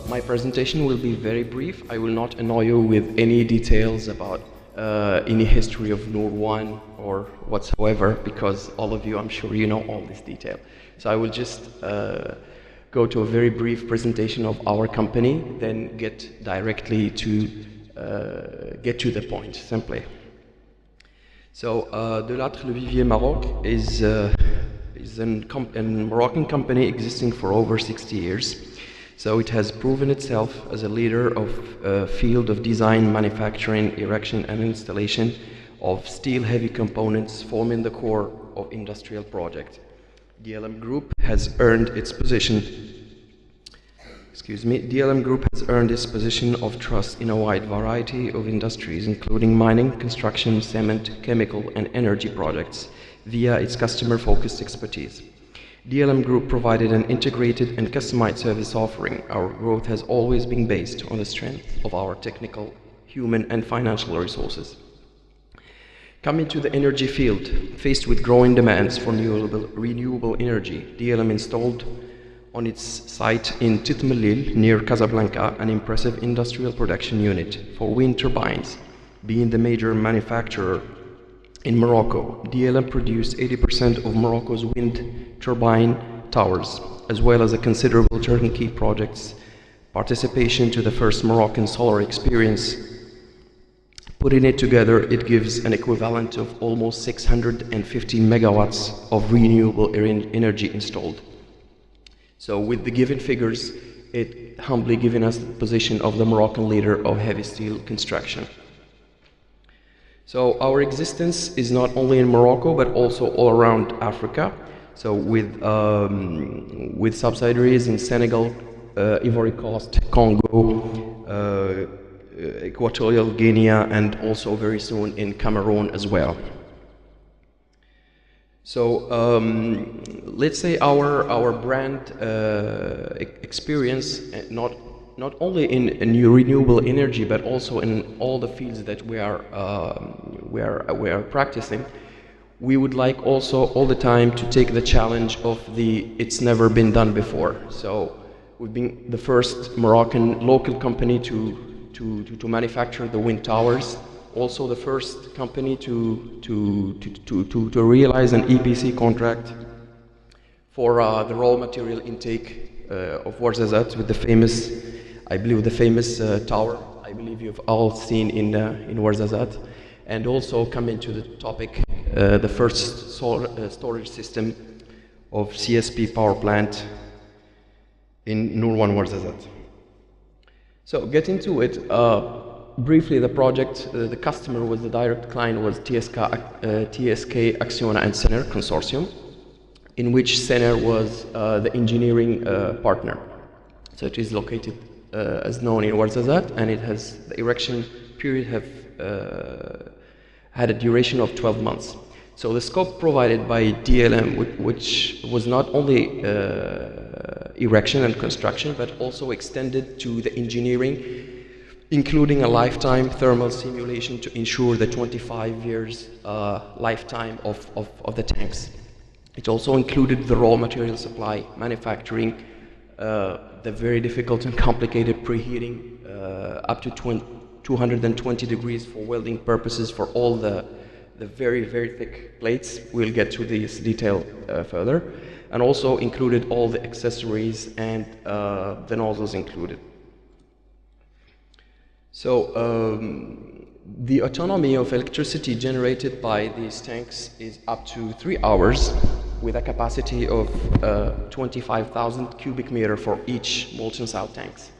My presentation will be very brief. I will not annoy you with any details about any history of Noor1 or whatsoever, because all of you, I'm sure you know all this detail. So I will just go to a very brief presentation of our company, then get directly to get to the point, simply. So Delattre Le Vivier Maroc is a Moroccan company existing for over 60 years. So it has proven itself as a leader of field of design, manufacturing, erection and installation of steel heavy components forming the core of industrial projects. DLM Group has earned its position of trust in a wide variety of industries, including mining, construction, cement, chemical, and energy projects, via its customer-focused expertise. DLM Group provided an integrated and customized service offering. Our growth has always been based on the strength of our technical, human, and financial resources. Coming to the energy field, faced with growing demands for renewable energy, DLM installed on its site in Titmelil, near Casablanca, an impressive industrial production unit for wind turbines. Being the major manufacturer in Morocco, DLM produced 80% of Morocco's wind turbine towers, as well as a considerable turnkey projects participation to the first Moroccan solar experience. Putting it together, it gives an equivalent of almost 650 megawatts of renewable energy installed. So with the given figures, it humbly given us the position of the Moroccan leader of heavy steel construction. So our existence is not only in Morocco, but also all around Africa. So with subsidiaries in Senegal, Ivory Coast, Congo, Equatorial Guinea, and also very soon in Cameroon as well. So let's say our brand experience not only in new renewable energy, but also in all the fields that we are practicing. We would like also all the time to take the challenge of it's never been done before. So we've been the first Moroccan local company to manufacture the wind towers. Also the first company to realize an EPC contract for the raw material intake of Ouarzazate with the famous, I believe the famous tower, I believe you've all seen in Ouarzazate. And also coming to the topic, the first storage system of CSP power plant in Noor1 Ouarzazate. So getting to it, briefly, the project, the customer was the direct client was TSK Acciona and Sener Consortium, in which Sener was the engineering partner. So it is located as known in Ouarzazate, and it has the erection period had a duration of 12 months. So the scope provided by DLM, which was not only erection and construction, but also extended to the engineering, including a lifetime thermal simulation to ensure the 25 years lifetime of the tanks. It also included the raw material supply, manufacturing, the very difficult and complicated preheating up to 220 degrees for welding purposes for all the very, very thick plates. We'll get to this detail further. And also included all the accessories and the nozzles included. So the autonomy of electricity generated by these tanks is up to 3 hours, with a capacity of 25,000 cubic meter for each molten salt tanks.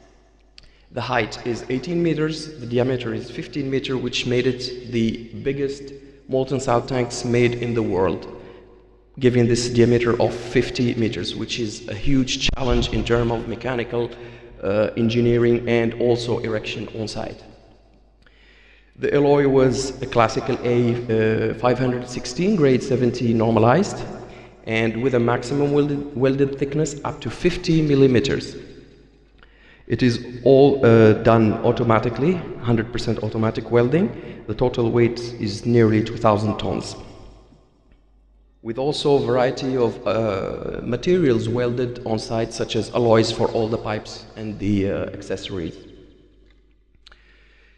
The height is 18 meters, the diameter is 15 meters, which made it the biggest molten salt tanks made in the world, giving this diameter of 50 meters, which is a huge challenge in terms of mechanical engineering and also erection on site. The alloy was a classical A516 grade 70 normalized, and with a maximum welded thickness up to 50 millimeters. It is all done automatically, 100% automatic welding. The total weight is nearly 2,000 tons. with also a variety of materials welded on site, such as alloys for all the pipes and the accessories.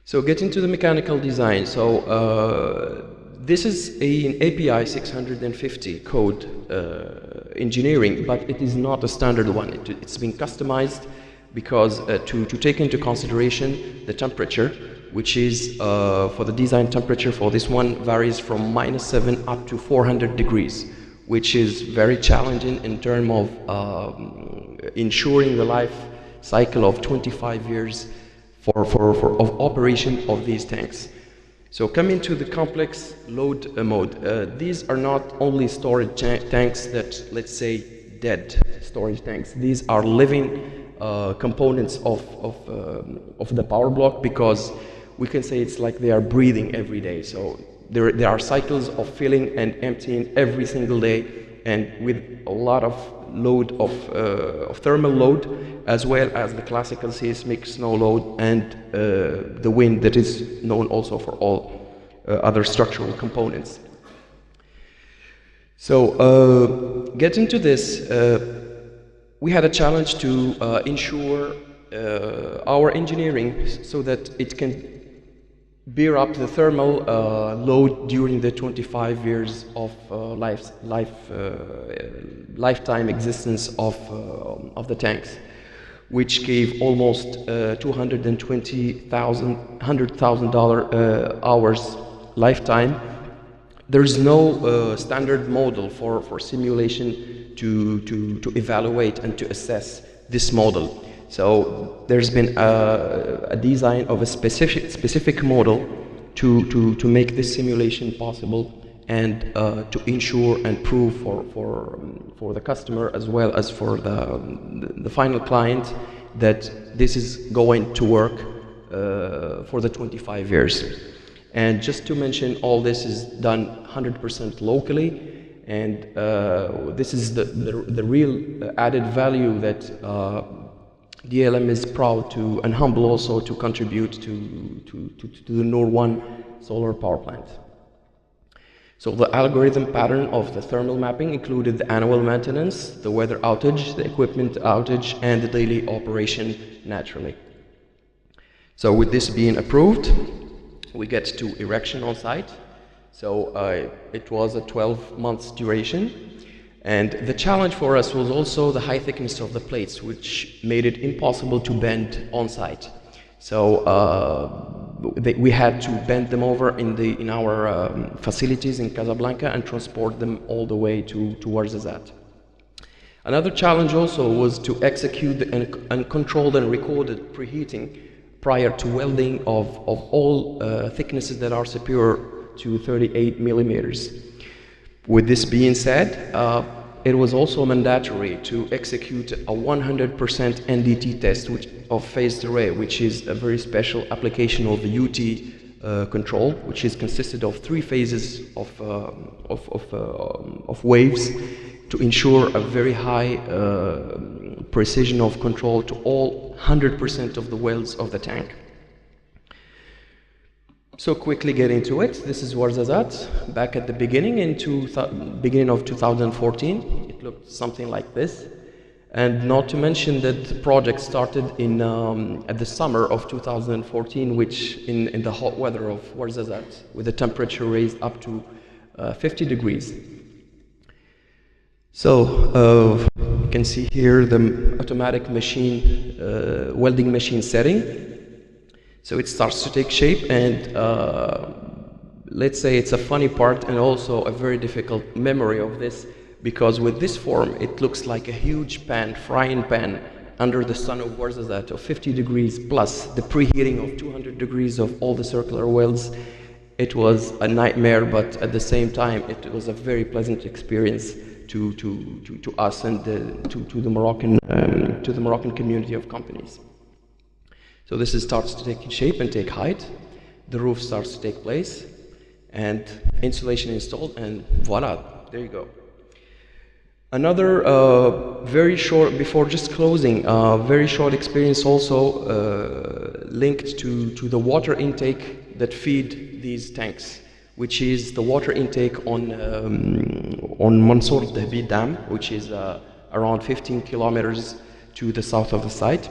So getting to the mechanical design, so this is an API 650 code engineering, but it is not a standard one. It's been customized because to take into consideration the temperature, which is for the design temperature for this one varies from -7 up to 400 degrees, which is very challenging in terms of ensuring the life cycle of 25 years of operation of these tanks. So coming to the complex load mode, these are not only storage tanks that, let's say, dead storage tanks. These are living components of the power block, because we can say it's like they are breathing every day. So there are cycles of filling and emptying every single day, and with a lot of load of thermal load, as well as the classical seismic snow load and the wind that is known also for all other structural components. So getting to this, we had a challenge to ensure our engineering so that it can bear up the thermal load during the 25 years of lifetime existence of the tanks, which gave almost $100,000 hours lifetime. There is no standard model for simulation to evaluate and to assess this model. So there's been a design of a specific model to make this simulation possible, and to ensure and prove for the customer as well as for the final client that this is going to work for the 25 years. And just to mention, all this is done 100% locally, and this is the real added value that DLM is proud to, and humble also, to contribute to the Noor1 solar power plant. So the algorithm pattern of the thermal mapping included the annual maintenance, the weather outage, the equipment outage, and the daily operation naturally. So with this being approved, we get to erection on site. So it was a 12 months duration. And the challenge for us was also the high thickness of the plates, which made it impossible to bend on site. So we had to bend them over in our facilities in Casablanca and transport them all the way to Ouarzazate. Another challenge also was to execute the uncontrolled and recorded preheating prior to welding of all thicknesses that are superior to 38 millimeters. With this being said, it was also mandatory to execute a 100% NDT test of phased array, which is a very special application of the UT control, which is consisted of 3 phases of waves to ensure a very high precision of control to all 100% of the welds of the tank. So quickly get into it. This is Ouarzazate back at the beginning beginning of 2014. It looked something like this, and not to mention that the project started in at the summer of 2014, which in the hot weather of Ouarzazate, with the temperature raised up to 50 degrees. So you can see here the automatic machine welding machine setting. So it starts to take shape, and let's say it's a funny part and also a very difficult memory of this, because with this form it looks like a huge pan, frying pan, under the sun of Ouarzazate of 50 degrees plus the preheating of 200 degrees of all the circular welds. It was a nightmare, but at the same time it was a very pleasant experience to us and to the Moroccan community of companies. So this starts to take shape and take height. The roof starts to take place, and insulation installed, and voila, there you go. Another very short, before just closing, very short experience also linked to the water intake that feed these tanks, which is the water intake on Mansour Dahbi Dam, which is around 15 kilometers to the south of the site.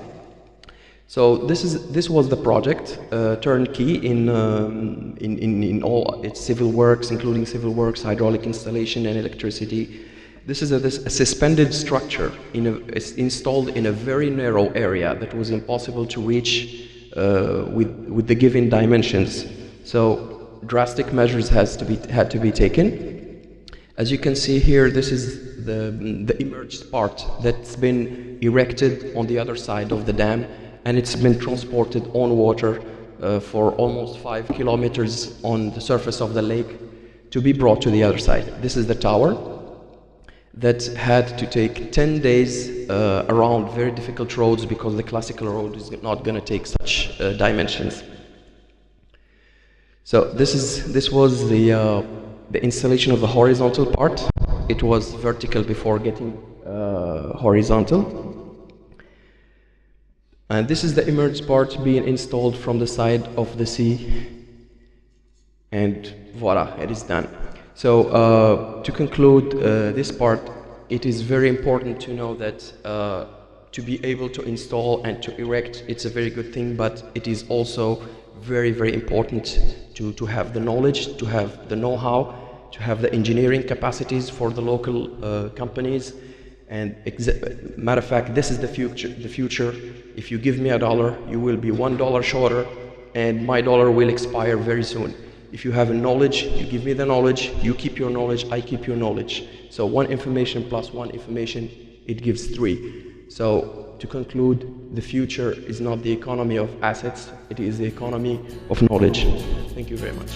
So this was the project, turnkey in all its civil works, including civil works, hydraulic installation, and electricity. This is a suspended structure it's installed in a very narrow area that was impossible to reach with the given dimensions. So drastic measures had to be taken. As you can see here, this is the emerged part that's been erected on the other side of the dam, and it's been transported on water for almost 5 kilometers on the surface of the lake to be brought to the other side. This is the tower that had to take 10 days around very difficult roads, because the classical road is not going to take such dimensions. So this was the installation of the horizontal part. It was vertical before getting horizontal. And this is the emerged part being installed from the side of the sea, and voila, it is done. So to conclude this part, it is very important to know that to be able to install and to erect, it's a very good thing, but it is also very, very important to have the knowledge, to have the know-how, to have the engineering capacities for the local companies. And matter of fact, this is the future. If you give me $1, you will be $1 shorter, and my dollar will expire very soon. If you have a knowledge, you give me the knowledge, you keep your knowledge, I keep your knowledge. So one information plus one information, it gives 3. So to conclude, the future is not the economy of assets, it is the economy of knowledge. Thank you very much.